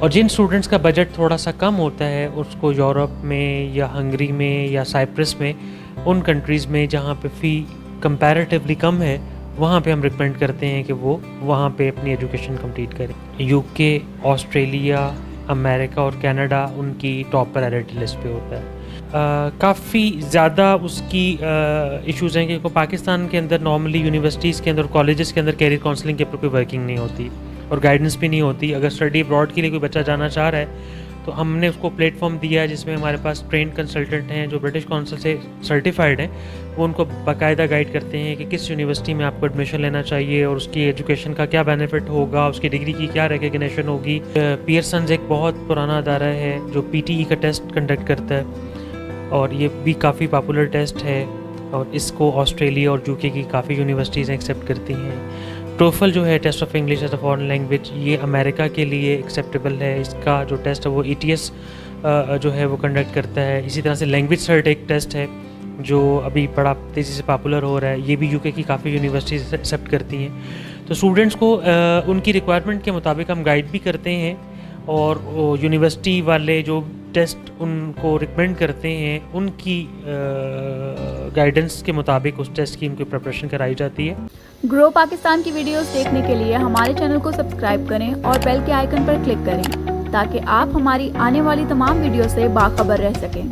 اور جن اسٹوڈنٹس کا بجٹ تھوڑا سا کم ہوتا ہے اس کو یورپ میں یا ہنگری میں یا سائپرس میں، ان کنٹریز میں جہاں پہ فی کمپیریٹیولی کم ہے، وہاں پہ ہم ریکمینڈ کرتے ہیں کہ وہ وہاں پہ اپنی ایجوکیشن کمپلیٹ کریں۔ یو کے، آسٹریلیا، امریکہ اور کینیڈا ان کی ٹاپ پرائرٹی لسٹ پہ ہوتا ہے۔ کافی زیادہ اس کی ایشوز ہیں کہ پاکستان کے اندر نارملی یونیورسٹیز کے اندر، کالجز کے اندر کیریئر کاؤنسلنگ کے اوپر کوئی ورکنگ نہیں ہوتی اور گائیڈنس بھی نہیں ہوتی۔ اگر اسٹڈی ابراڈ کے لیے کوئی بچہ جانا چاہ رہا ہے تو ہم نے اس کو پلیٹ فارم دیا ہے جس میں ہمارے پاس ٹرینڈ کنسلٹنٹ ہیں جو برٹش کونسل سے سرٹیفائڈ ہیں، وہ ان کو باقاعدہ گائیڈ کرتے ہیں کہ کس یونیورسٹی میں آپ کو ایڈمیشن لینا چاہیے اور اس کی ایجوکیشن کا کیا بینیفٹ ہوگا، اس کی ڈگری کی کیا ریکگنیشن ہوگی۔ پیئرسنز ایک بہت پرانا ادارہ ہے جو PTE کا ٹیسٹ کنڈکٹ کرتا ہے اور یہ بھی کافی پاپولر ٹیسٹ ہے اور اس کو آسٹریلیا اور UK کی کافی یونیورسٹیز ایکسیپٹ کرتی ہیں۔ ٹوفل جو ہے test of English as a foreign language, یہ امریکہ کے لیے ایکسیپٹیبل ہے، اس کا جو ٹیسٹ ہے وہ ETS جو ہے وہ کنڈکٹ کرتا ہے۔ اسی طرح سے لینگویج سرٹ ایک ٹیسٹ ہے جو ابھی بڑا تیزی سے پاپولر ہو رہا ہے، یہ بھی UK کی کافی یونیورسٹیز ایکسیپٹ کرتی ہیں۔ تو اسٹوڈنٹس کو ان کی ریکوائرمنٹ کے مطابق ہم گائیڈ بھی کرتے ہیں اور یونیورسٹی والے جو ٹیسٹ ان کو ریکمینڈ کرتے ہیں ان کی گائیڈنس کے مطابق اس ٹیسٹ کی ان کی پریپریشن کرائی جاتی ہے۔ گرو پاکستان کی ویڈیوز دیکھنے کے لیے ہمارے چینل کو سبسکرائب کریں اور بیل کے آئیکن پر کلک کریں تاکہ آپ ہماری آنے والی تمام ویڈیو سے باخبر رہ سکیں۔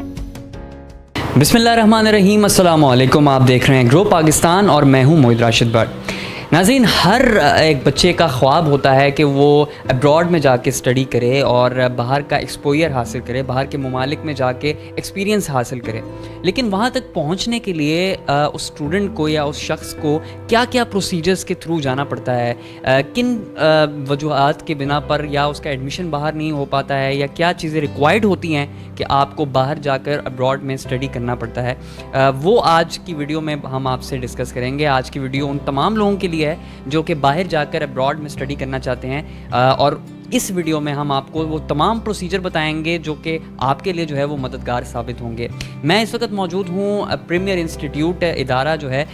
بسم اللہ الرحمن الرحیم، السلام علیکم، آپ دیکھ رہے ہیں گرو پاکستان اور میں ہوں موحد راشد بٹ۔ ناظرین، ہر ایک بچے کا خواب ہوتا ہے کہ وہ ابراڈ میں جا کے اسٹڈی کرے اور باہر کا ایکسپوئر حاصل کرے، باہر کے ممالک میں جا کے ایکسپیرینس حاصل کرے، لیکن وہاں تک پہنچنے کے لیے اس اسٹوڈنٹ کو یا اس شخص کو کیا کیا پروسیجرز کے تھرو جانا پڑتا ہے، کن وجوہات کے بنا پر یا اس کا ایڈمیشن باہر نہیں ہو پاتا ہے، یا کیا چیزیں ریکوائرڈ ہوتی ہیں کہ آپ کو باہر جا کر ابراڈ میں اسٹڈی کرنا پڑتا ہے، وہ آج کی ویڈیو میں ہم آپ سے ڈسکس کریں گے۔ آج کی ویڈیو ان تمام لوگوں کے لیے ہے جو کہ باہر جا کر ابراڈ میں اسٹڈی کرنا چاہتے ہیں، اور اس ویڈیو میں ہم آپ کو وہ تمام پروسیجر بتائیں گے جو کہ آپ کے لیے جو ہے وہ مددگار ثابت ہوں گے۔ میں اس وقت موجود ہوں پریمیئر انسٹیٹیوٹ، ادارہ جو ہے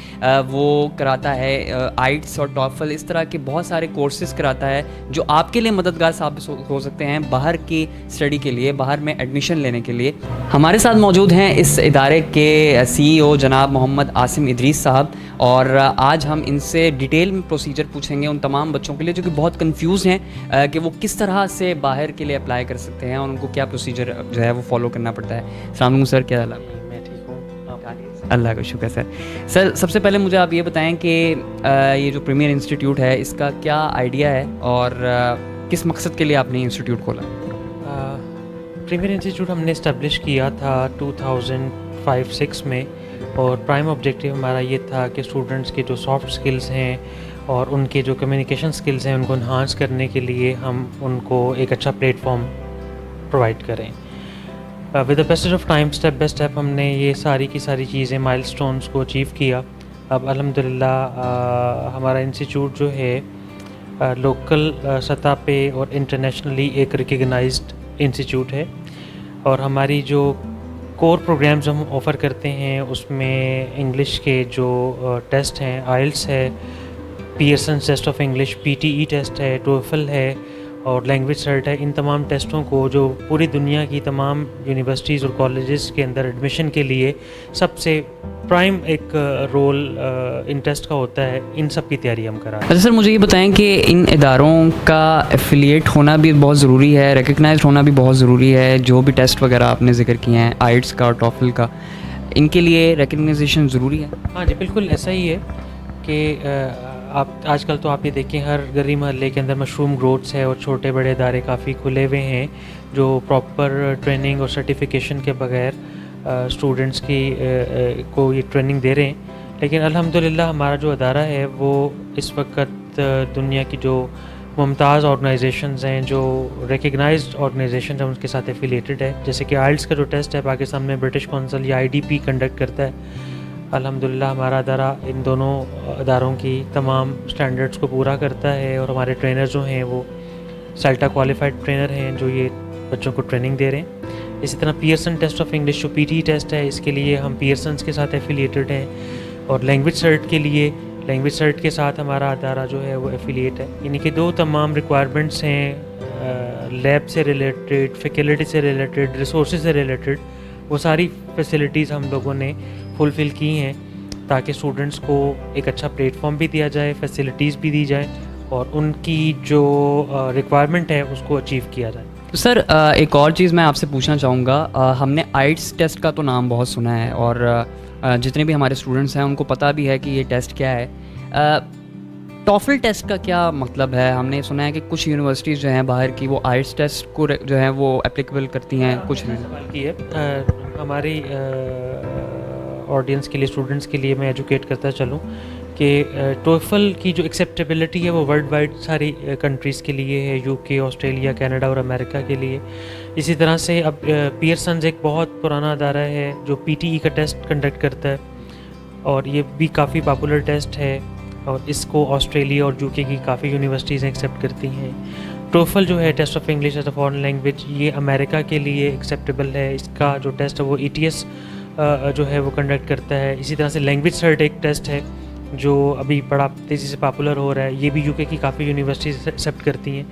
وہ کراتا ہے آئٹس اور ٹافل، اس طرح کے بہت سارے کورسز کراتا ہے جو آپ کے لیے مددگار ثابت ہو سکتے ہیں باہر کی اسٹڈی کے لیے، باہر میں ایڈمیشن لینے کے لیے۔ ہمارے ساتھ موجود ہیں اس ادارے کے CEO جناب محمد عاصم ادریس صاحب، اور آج ہم ان سے ڈیٹیل میں پروسیجر پوچھیں گے ان تمام بچوں کے لیے جو کہ بہت کنفیوز ہیں کہ وہ کس طرح سے باہر کے لیے اپلائی کر سکتے ہیں اور ان کو کیا پروسیجر جو ہے وہ فالو کرنا پڑتا ہے۔ السلام علیکم سر، کیا حال ہے؟ میں ٹھیک ہوں، اللہ کا شکر سر۔ سر سب سے پہلے مجھے آپ یہ بتائیں کہ یہ جو پریمیئر انسٹیٹیوٹ ہے اس کا کیا آئیڈیا ہے اور کس مقصد کے لیے آپ نے انسٹیٹیوٹ کھولا؟ پریمیئر انسٹیٹیوٹ ہم نے اسٹیبلش کیا تھا 2005-06 میں، اور پرائم آبجیکٹیو ہمارا یہ تھا کہ اسٹوڈنٹس کے جو سافٹ سکلز ہیں اور ان کے جو کمیونیکیشن سکلز ہیں ان کو انہانس کرنے کے لیے ہم ان کو ایک اچھا پلیٹ فارم پرووائڈ کریں۔ With the passage of time, step by step ہم نے یہ ساری کی ساری چیزیں، مائل سٹونز کو اچیو کیا۔ اب الحمدللہ ہمارا انسٹیٹیوٹ جو ہے لوکل سطح پہ اور انٹرنیشنلی ایک ریکگنائزڈ انسٹیٹیوٹ ہے، اور ہماری جو کور پروگرامز ہم آفر کرتے ہیں اس میں انگلش کے جو ٹیسٹ ہیں، آئلٹس ہے، Pearson's test of English, PTE test ہے، ٹوفل ہے اور لینگویج سرٹ ہے، ان تمام ٹیسٹوں کو جو پوری دنیا کی تمام یونیورسٹیز اور کالجز کے اندر ایڈمیشن کے لیے سب سے پرائم ایک رول ان ٹیسٹ کا ہوتا ہے، ان سب کی تیاری ہم کراتے ہیں۔ اچھا سر، مجھے یہ بتائیں کہ ان اداروں کا ایفیلیٹ ہونا بھی بہت ضروری ہے، ریکگنائزڈ ہونا بھی بہت ضروری ہے، جو بھی ٹیسٹ وغیرہ آپ نے ذکر کیے ہیں آئٹس کا اور ٹافل کا، ان کے لیے ریکگنائزیشن ضروری ہے؟ ہاں جی، بالکل ایسا ہی ہے کہ آپ آج کل تو آپ یہ دیکھیں ہر گلی محلے کے اندر مشروم گروتھس ہے اور چھوٹے بڑے ادارے کافی کھلے ہوئے ہیں جو پراپر ٹریننگ اور سرٹیفیکیشن کے بغیر اسٹوڈنٹس کی کو یہ ٹریننگ دے رہے ہیں، لیکن الحمدللہ ہمارا جو ادارہ ہے وہ اس وقت دنیا کی جو ممتاز آرگنائزیشنز ہیں، جو ریکگنائزڈ آرگنائزیشنز ہیں، ان کے ساتھ ایفیلیٹڈ ہے۔ جیسے کہ آئلٹس کا جو ٹیسٹ ہے پاکستان میں برٹش کونسل یا IDP کنڈکٹ کرتا ہے، الحمدللہ ہمارا ادارہ ان دونوں اداروں کی تمام سٹینڈرڈس کو پورا کرتا ہے، اور ہمارے ٹرینر جو ہیں وہ سیلٹا کوالیفائڈ ٹرینر ہیں جو یہ بچوں کو ٹریننگ دے رہے ہیں۔ اسی طرح پیئرسن ٹیسٹ آف انگلش جو PTE ٹیسٹ ہے، اس کے لیے ہم پیئرسنس کے ساتھ ایفیلیٹڈ ہیں، اور لینگویج سرٹ کے لیے لینگویج سرٹ کے ساتھ ہمارا ادارہ جو ہے وہ ایفیلیٹ ہے۔ یعنی کہ دو تمام ریکوائرمنٹس ہیں لیب سے ریلیٹڈ، فیکلٹی سے ریلیٹڈ، ریسورسز سے ریلیٹڈ وہ ساری فیسلٹیز ہم لوگوں نے فلفل کی ہیں تاکہ اسٹوڈنٹس کو ایک اچھا پلیٹ فارم بھی دیا جائے، فیسلٹیز بھی دی جائیں اور ان کی جو ریکوائرمنٹ ہے اس کو اچیو کیا جائے۔ تو سر ایک اور چیز میں آپ سے پوچھنا چاہوں گا، ہم نے آئٹس ٹیسٹ کا تو نام بہت سنا ہے اور جتنے بھی ہمارے اسٹوڈنٹس ہیں ان کو پتہ بھی ہے کہ یہ ٹیسٹ کیا ہے۔ ٹافل ٹیسٹ کا کیا مطلب ہے؟ ہم نے سنا ہے کہ کچھ یونیورسٹیز جو ہیں باہر کی وہ آئٹس ٹیسٹ کو جو ہیں وہ اپلیکیبل کرتی ہیں، کچھ نہیں۔ سوال کی ہے ہماری آڈینس کے لیے، اسٹوڈنٹس کے لیے میں ایجوکیٹ کرتا چلوں کہ ٹوفل کی جو ایکسیپٹیبلٹی ہے وہ ورلڈ وائڈ ساری کنٹریز کے لیے ہے، یو کے، آسٹریلیا، کینیڈا اور امریکہ کے لیے۔ اسی طرح سے اب پیئرسنز ایک بہت پرانا ادارہ ہے جو پی ٹی ای کا ٹیسٹ کنڈکٹ کرتا ہے اور یہ بھی کافی پاپولر ٹیسٹ ہے اور اس کو آسٹریلیا اور یو کے کی کافی یونیورسٹیز ایکسیپٹ کرتی ہیں۔ ٹوفل جو ہے test of English as a foreign language, یہ امریکہ کے لیے ایکسیپٹیبل ہے، اس کا جو ٹیسٹ ہے وہ ای ٹی ایس جو ہے وہ کنڈکٹ کرتا ہے۔ اسی طرح سے لینگویج سرٹ ایک ٹیسٹ ہے جو ابھی بڑا تیزی سے پاپولر ہو رہا ہے، یہ بھی یو کے کی کافی یونیورسٹیز ایکسیپٹ کرتی ہیں۔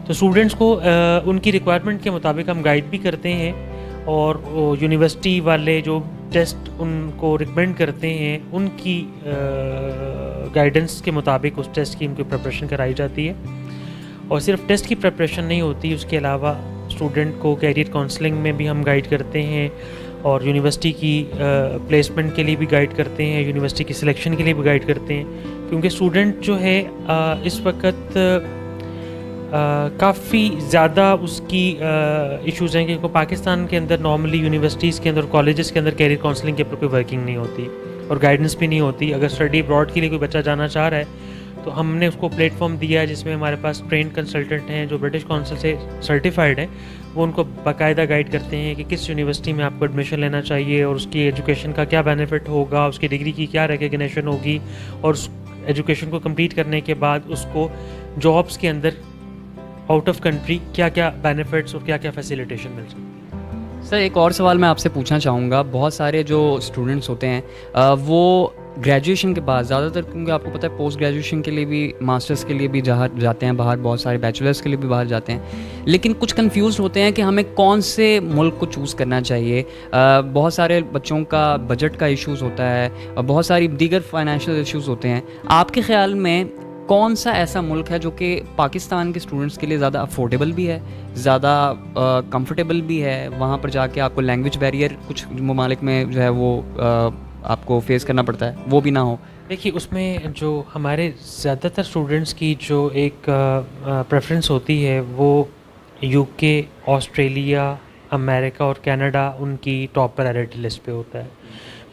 تو اسٹوڈنٹس کو ان کی ریکوائرمنٹ کے مطابق ہم گائیڈ بھی کرتے ہیں اور یونیورسٹی والے جو ٹیسٹ ان کو ریکمینڈ کرتے ہیں ان کی گائیڈنس کے مطابق اس ٹیسٹ کی ان کی پریپریشن کرائی جاتی ہے۔ اور صرف ٹیسٹ کی پریپریشن نہیں ہوتی، اس کے علاوہ اسٹوڈنٹ کو کیریئر کاؤنسلنگ میں بھی ہم گائیڈ کرتے ہیں اور یونیورسٹی کی پلیسمنٹ کے لیے بھی گائیڈ کرتے ہیں، یونیورسٹی کی سلیکشن کے لیے بھی گائیڈ کرتے ہیں، کیونکہ اسٹوڈنٹ جو ہے اس وقت کافی زیادہ اس کی ایشوز ہیں، کیونکہ پاکستان کے اندر نارملی یونیورسٹیز کے اندر، کالجز کے اندر کیریئر کاؤنسلنگ کے اوپر کوئی ورکنگ نہیں ہوتی اور گائیڈنس بھی نہیں ہوتی۔ اگر اسٹڈی ابراڈ کے لیے کوئی بچہ جانا چاہ رہا ہے تو ہم نے اس کو پلیٹ فارم دیا ہے جس میں ہمارے پاس ٹرینڈ کنسلٹنٹ ہیں جو برٹش کونسل سے سرٹیفائڈ ہیں، وہ ان کو باقاعدہ گائیڈ کرتے ہیں کہ کس یونیورسٹی میں آپ کو ایڈمیشن لینا چاہیے اور اس کی ایجوکیشن کا کیا بینیفٹ ہوگا، اس کی ڈگری کی کیا ریکگنیشن ہوگی اور اس ایجوکیشن کو کمپلیٹ کرنے کے بعد اس کو جابس کے اندر آؤٹ آف کنٹری کیا کیا بینیفٹس اور کیا کیا فیسیلیٹیشن مل سکتی ہے۔ سر ایک اور سوال میں آپ سے پوچھنا چاہوں گا، بہت سارے جو اسٹوڈنٹس ہوتے ہیں وہ گریجویشن کے بعد زیادہ تر، کیونکہ آپ کو پتہ ہے پوسٹ گریجویشن کے لیے بھی، ماسٹرز کے لیے بھی جاتے ہیں باہر، بہت سارے بیچلرس کے لیے بھی باہر جاتے ہیں، لیکن کچھ کنفیوزڈ ہوتے ہیں کہ ہمیں کون سے ملک کو چوز کرنا چاہیے۔ بہت سارے بچوں کا بجٹ کا ایشوز ہوتا ہے اور بہت ساری دیگر فائنینشیل ایشوز ہوتے ہیں۔ آپ کے خیال میں کون سا ایسا ملک ہے جو کہ پاکستان کے اسٹوڈنٹس کے لیے زیادہ افورڈیبل بھی ہے، زیادہ کمفرٹیبل بھی ہے، وہاں پر جا کے آپ کو لینگویج بیریئر کچھ ممالک میں جو ہے وہ آپ کو فیس کرنا پڑتا ہے، وہ بھی نہ ہو؟ دیکھیے اس میں جو ہمارے زیادہ تر اسٹوڈنٹس کی جو ایک پریفرنس ہوتی ہے وہ یو کے، آسٹریلیا، امریکہ اور کینیڈا ان کی ٹاپ پرائرٹی لسٹ پہ ہوتا ہے۔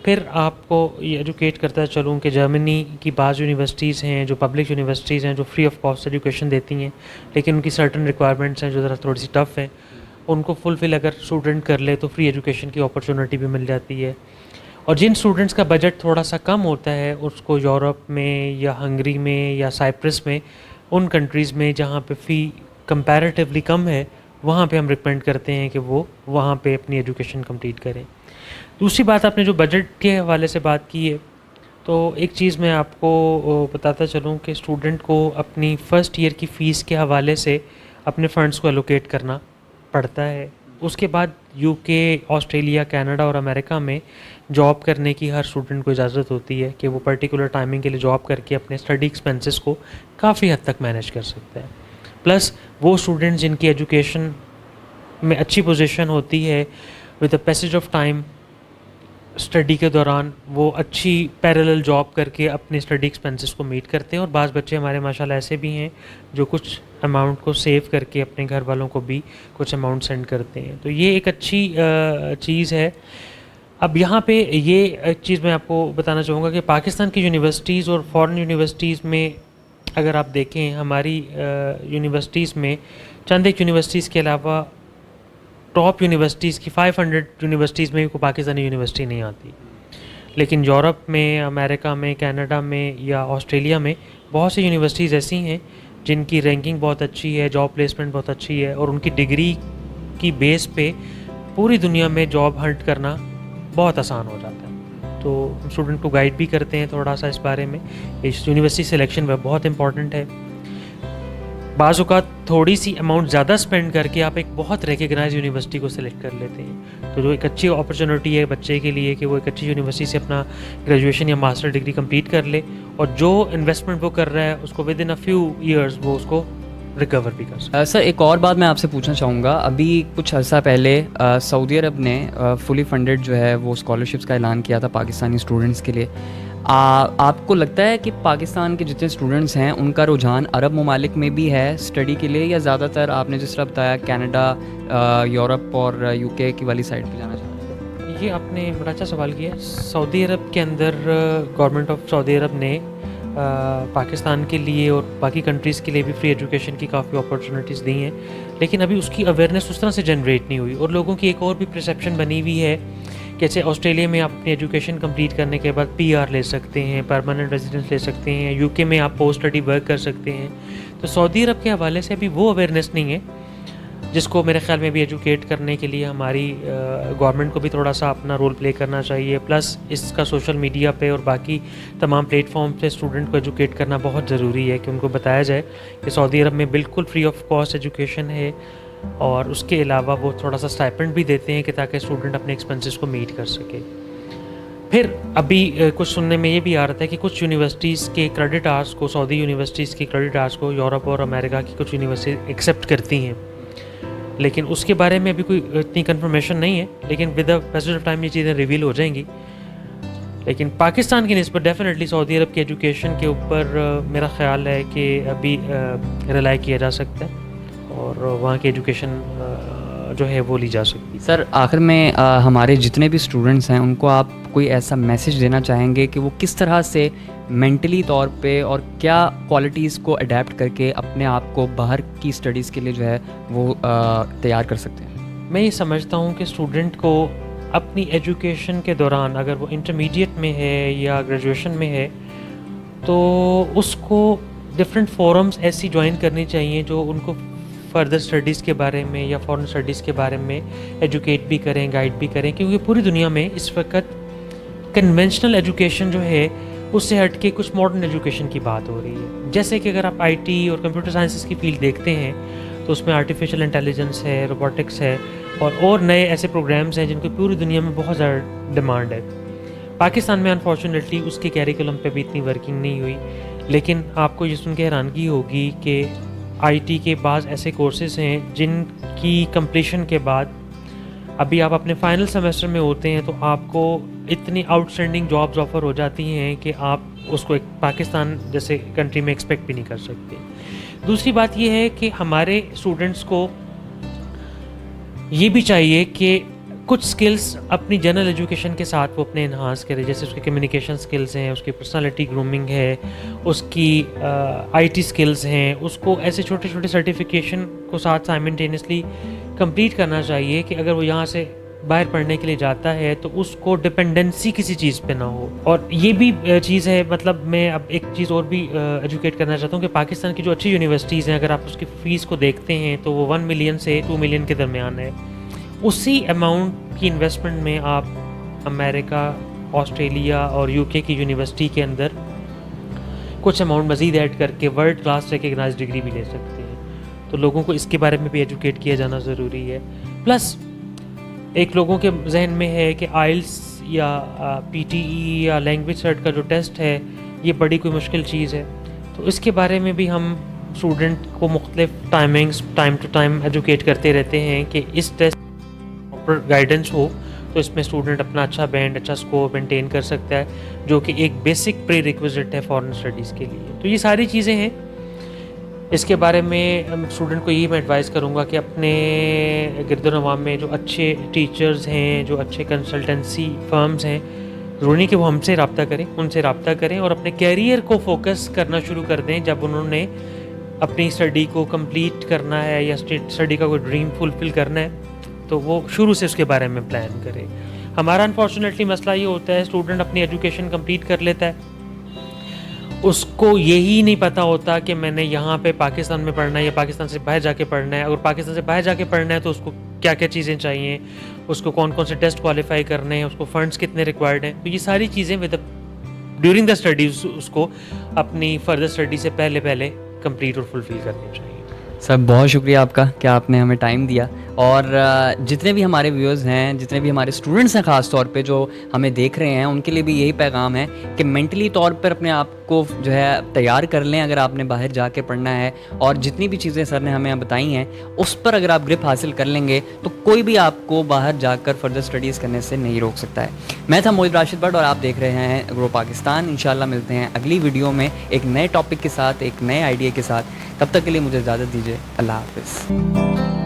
پھر آپ کو یہ ایجوکیٹ کرتا چلوں کہ جرمنی کی بعض یونیورسٹیز ہیں جو پبلک یونیورسٹیز ہیں جو فری آف کاسٹ ایجوکیشن دیتی ہیں، لیکن ان کی سرٹن ریکوائرمنٹس ہیں جو ذرا تھوڑی سی ٹف ہیں، ان کو فلفل اگر اسٹوڈنٹ کر لے تو فری ایجوکیشن کی اپرچونٹی بھی مل جاتی ہے۔ اور جن اسٹوڈنٹس کا بجٹ تھوڑا سا کم ہوتا ہے اس کو یورپ میں یا ہنگری میں یا سائپرس میں، ان کنٹریز میں جہاں پہ فی کمپیریٹیولی کم ہے، وہاں پہ ہم ریکمینڈ کرتے ہیں کہ وہ وہاں پہ اپنی ایجوکیشن کمپلیٹ کریں۔ دوسری بات، آپ نے جو بجٹ کے حوالے سے بات کی ہے، تو ایک چیز میں آپ کو بتاتا چلوں کہ اسٹوڈنٹ کو اپنی فرسٹ ایئر کی فیس کے حوالے سے اپنے فنڈس کو الوکیٹ کرنا پڑتا ہے۔ اس کے بعد یو کے، آسٹریلیا، کینیڈا اور امریکہ میں جاب کرنے کی ہر اسٹوڈنٹ کو اجازت ہوتی ہے کہ وہ پرٹیکولر ٹائمنگ کے لیے جاب کر کے اپنے اسٹڈی ایکسپینسز کو کافی حد تک مینیج کر سکتا ہے۔ پلس وہ اسٹوڈنٹ جن کی ایجوکیشن میں اچھی پوزیشن ہوتی ہے، with the passage of time study کے دوران وہ اچھی پیرلل جاب کر کے اپنے اسٹڈی ایکسپینسز کو میٹ کرتے ہیں، اور بعض بچے ہمارے ماشاءاللہ ایسے بھی ہیں جو کچھ اماؤنٹ کو سیو کر کے اپنے گھر والوں کو بھی کچھ اماؤنٹ سینڈ کرتے ہیں۔ تو یہ ایک اچھی چیز ہے۔ اب یہاں پہ یہ ایک چیز میں آپ کو بتانا چاہوں گا کہ پاکستان کی یونیورسٹیز اور فارن یونیورسٹیز میں اگر آپ دیکھیں، ہماری یونیورسٹیز میں چند ایک یونیورسٹیز کے علاوہ ٹاپ یونیورسٹیز کی 500 یونیورسٹیز میں کوئی پاکستانی یونیورسٹی نہیں آتی، لیکن یورپ میں، امریکہ میں، کینیڈا میں یا آسٹریلیا میں بہت سی یونیورسٹیز ایسی ہیں جن کی رینکنگ بہت اچھی ہے، جاب پلیسمنٹ بہت اچھی ہے، اور ان کی ڈگری کی بیس پہ پوری دنیا میں جاب ہنٹ کرنا بہت آسان ہو جاتا ہے۔ تو اسٹوڈنٹ کو گائیڈ بھی کرتے ہیں تھوڑا سا اس بارے میں۔ اس یونیورسٹی سلیکشن بہت امپورٹنٹ ہے۔ بعض اوقات تھوڑی سی اماؤنٹ زیادہ اسپینڈ کر کے آپ ایک بہت ریکگنائز یونیورسٹی کو سلیکٹ کر لیتے ہیں. تو جو ایک اچھی اپرچونیٹی ہے بچے کے لیے کہ وہ ایک اچھی یونیورسٹی سے اپنا گریجویشن یا ماسٹر ڈگری کمپلیٹ کر لے, اور جو انویسٹمنٹ وہ کر رہا ہے اس کو with in a few years وہ اس کو ریکور بھی کر سکتا ہے. سر ایک اور بات میں آپ سے پوچھنا چاہوں گا, ابھی کچھ عرصہ پہلے سعودی عرب نے فلی فنڈڈ جو ہے وہ اسکالرشپس کا اعلان کیا تھا پاکستانی اسٹوڈنٹس کے لیے. آپ کو لگتا ہے کہ پاکستان کے جتنے اسٹوڈنٹس ہیں ان کا رجحان عرب ممالک میں بھی ہے اسٹڈی کے لیے, یا زیادہ تر آپ نے جس طرح بتایا کینیڈا, یورپ اور یو کے کی والی سائڈ پہ جانا چاہتے ہیں؟ یہ آپ نے بڑا اچھا سوال کیا. سعودی عرب کے اندر گورنمنٹ آف سعودی عرب نے پاکستان کے لیے اور باقی کنٹریز کے لیے بھی فری ایجوکیشن کی کافی اپرچونیٹیز دی ہیں, لیکن ابھی اس کی اویئرنیس اس طرح سے جنریٹ نہیں ہوئی, اور لوگوں کی ایک اور بھی پرسیپشن بنی ہوئی ہے کہ جیسے آسٹریلیا میں آپ اپنی ایجوکیشن کمپلیٹ کرنے کے بعد PR لے سکتے ہیں, پرماننٹ ریزیڈنس لے سکتے ہیں, UK میں آپ پوسٹ اسٹڈی ورک کر سکتے ہیں. تو سعودی عرب کے حوالے سے ابھی وہ اویئرنیس نہیں ہے جس کو میرے خیال میں بھی ایجوکیٹ کرنے کے لیے ہماری گورنمنٹ کو بھی تھوڑا سا اپنا رول پلے کرنا چاہیے. پلس اس کا سوشل میڈیا پہ اور باقی تمام پلیٹ فارم پہ اسٹوڈنٹ کو ایجوکیٹ کرنا بہت ضروری ہے کہ ان کو بتایا جائے کہ سعودی عرب میں بالکل فری آف کاسٹ ایجوکیشن ہے, اور اس کے علاوہ وہ تھوڑا سا اسٹائپنڈ بھی دیتے ہیں کہ تاکہ اسٹوڈنٹ اپنے ایکسپنسز کو میٹ کر سکے. پھر ابھی کچھ سننے میں یہ بھی آ رہا تھا کہ کچھ یونیورسٹیز کے کریڈٹ آورس کو, سعودی یونیورسٹیز کے کریڈٹ آورس کو یورپ اور امریکہ کی کچھ یونیورسٹیز ایکسیپٹ کرتی ہیں, لیکن اس کے بارے میں ابھی کوئی اتنی کنفرمیشن نہیں ہے, لیکن with the passage of time یہ چیزیں ریویل ہو جائیں گی. لیکن پاکستان کی نسبت ڈیفینیٹلی سعودی عرب کی ایجوکیشن کے اوپر میرا خیال ہے کہ ابھی ریلائی کیا جا سکتا ہے اور وہاں کی ایجوکیشن جو ہے وہ لی جا سکتی ہے. سر آخر میں ہمارے جتنے بھی اسٹوڈنٹس ہیں ان کو آپ کوئی ایسا میسیج دینا چاہیں گے کہ وہ کس طرح سے مینٹلی طور پہ اور کیا کوالٹیز کو اڈیپٹ کر کے اپنے آپ کو باہر کی اسٹڈیز کے لیے جو ہے وہ تیار کر سکتے ہیں؟ میں یہ سمجھتا ہوں کہ اسٹوڈنٹ کو اپنی ایجوکیشن کے دوران اگر وہ انٹرمیڈیٹ میں ہے یا گریجویشن میں ہے تو اس کو ڈفرینٹ فورمز ایسی جوائن کرنی چاہیے جو ان کو فردر اسٹڈیز کے بارے میں یا فارن اسٹڈیز کے بارے میں ایجوکیٹ بھی کریں, گائیڈ بھی کریں, کیونکہ پوری دنیا میں اس وقت کنونشنل ایجوکیشن جو ہے اس سے ہٹ کے کچھ ماڈرن ایجوکیشن کی بات ہو رہی ہے. جیسے کہ اگر آپ IT اور کمپیوٹر سائنسز کی فیلڈ دیکھتے ہیں تو اس میں آرٹیفیشیل انٹیلیجنس ہے, روبوٹکس ہے, اور نئے ایسے پروگرامز ہیں جن کو پوری دنیا میں بہت زیادہ ڈیمانڈ ہے. پاکستان میں انفارچونیٹلی اس کے کیریکولم پہ بھی اتنی ورکنگ نہیں ہوئی, لیکن آپ کو یہ سن کے حیرانگی ہوگی کہ IT کے بعض ایسے کورسز ہیں جن کی کمپلیشن کے بعد ابھی آپ اپنے فائنل سیمسٹر میں ہوتے ہیں تو آپ کو اتنی آؤٹ اسٹینڈنگ جابز آفر ہو جاتی ہیں کہ آپ اس کو ایک پاکستان جیسے کنٹری میں ایکسپیکٹ بھی نہیں کر سکتے. دوسری بات یہ ہے کہ ہمارے اسٹوڈنٹس کو یہ بھی چاہیے کہ کچھ سکلز اپنی جنرل ایجوکیشن کے ساتھ وہ اپنے انہانس کرے, جیسے اس کے کمیونیکیشن سکلز ہیں, اس کی پرسنالٹی گرومنگ ہے, اس کی IT سکلز ہیں, اس کو ایسے چھوٹے چھوٹے سرٹیفکیشن کو ساتھ سائمنٹینیسلی کمپلیٹ کرنا چاہیے کہ اگر وہ یہاں سے باہر پڑھنے کے لیے جاتا ہے تو اس کو ڈپینڈنسی کسی چیز پہ نہ ہو. اور یہ بھی چیز ہے, مطلب میں اب ایک چیز اور بھی ایجوکیٹ کرنا چاہتا ہوں کہ پاکستان کی جو اچھی یونیورسٹیز ہیں اگر آپ اس کی فیس کو دیکھتے ہیں تو وہ 1 ملین سے 2 ملین کے درمیان ہے. اسی اماؤنٹ کی انویسٹمنٹ میں آپ امریکہ, آسٹریلیا اور UK کی یونیورسٹی کے اندر کچھ اماؤنٹ مزید ایڈ کر کے ورلڈ کلاس ریکگنائز ڈگری بھی لے سکتے ہیں. تو لوگوں کو اس کے بارے میں بھی ایجوکیٹ کیا جانا ضروری ہے. پلس ایک لوگوں کے ذہن میں ہے کہ IELTS یا PTE یا لینگویج سرٹ کا جو ٹیسٹ ہے یہ بڑی کوئی مشکل چیز ہے, تو اس کے بارے میں بھی ہم اسٹوڈنٹ کو مختلف timings time to time educate کرتے رہتے ہیں کہ اس ٹیسٹ پراپر گائیڈنس ہو تو اس میں اسٹوڈنٹ اپنا اچھا بینڈ, اچھا اسکور مینٹین کر سکتا ہے, جو کہ ایک بیسک پری ریکویزٹ ہے فارن اسٹڈیز کے لیے. تو یہ ساری چیزیں ہیں. اس کے بارے میں اسٹوڈنٹ کو یہی میں ایڈوائز کروں گا کہ اپنے گرد و نواح میں جو اچھے ٹیچرز ہیں, جو اچھے کنسلٹنسی فرمز ہیں, ضروری نہیں کہ وہ ہم سے رابطہ کریں, ان سے رابطہ کریں اور اپنے کیریئر کو فوکس کرنا شروع کر دیں. جب انہوں نے اپنی اسٹڈی کو کمپلیٹ کرنا ہے یا اسٹڈی کا کوئی ڈریم فلفل کرنا ہے تو وہ شروع سے اس کے بارے میں پلان کرے. ہمارا انفارچونیٹلی مسئلہ یہ ہوتا ہے اسٹوڈنٹ اپنی ایجوکیشن کمپلیٹ کر لیتا ہے, اس کو یہی نہیں پتہ ہوتا کہ میں نے یہاں پہ پاکستان میں پڑھنا ہے یا پاکستان سے باہر جا کے پڑھنا ہے. اگر پاکستان سے باہر جا کے پڑھنا ہے تو اس کو کیا کیا چیزیں چاہیے, اس کو کون کون سے ٹیسٹ کوالیفائی کرنے ہیں, اس کو فنڈس کتنے ریکوائرڈ ہیں. تو یہ ساری چیزیں ڈیورنگ دا اسٹڈیز اس کو اپنی فردر اسٹڈی سے پہلے کمپلیٹ اور فلفل کرنی چاہیے. سر بہت شکریہ آپ کا کہ آپ نے ہمیں ٹائم دیا, اور جتنے بھی ہمارے ویورز ہیں, جتنے بھی ہمارے اسٹوڈنٹس ہیں خاص طور پہ جو ہمیں دیکھ رہے ہیں, ان کے لیے بھی یہی پیغام ہے کہ مینٹلی طور پر اپنے آپ کو جو ہے تیار کر لیں اگر آپ نے باہر جا کے پڑھنا ہے, اور جتنی بھی چیزیں سر نے ہمیں بتائی ہیں اس پر اگر آپ گرپ حاصل کر لیں گے تو کوئی بھی آپ کو باہر جا کر فردر اسٹڈیز کرنے سے نہیں روک سکتا ہے. میں تھا موہد راشد بٹ اور آپ دیکھ رہے ہیں گرو پاکستان. انشاءاللہ ملتے ہیں اگلی ویڈیو میں ایک نئے ٹاپک کے ساتھ, ایک نئے آئیڈیا کے ساتھ. تب تک کے لیے مجھے اجازت دیجیے. اللہ حافظ.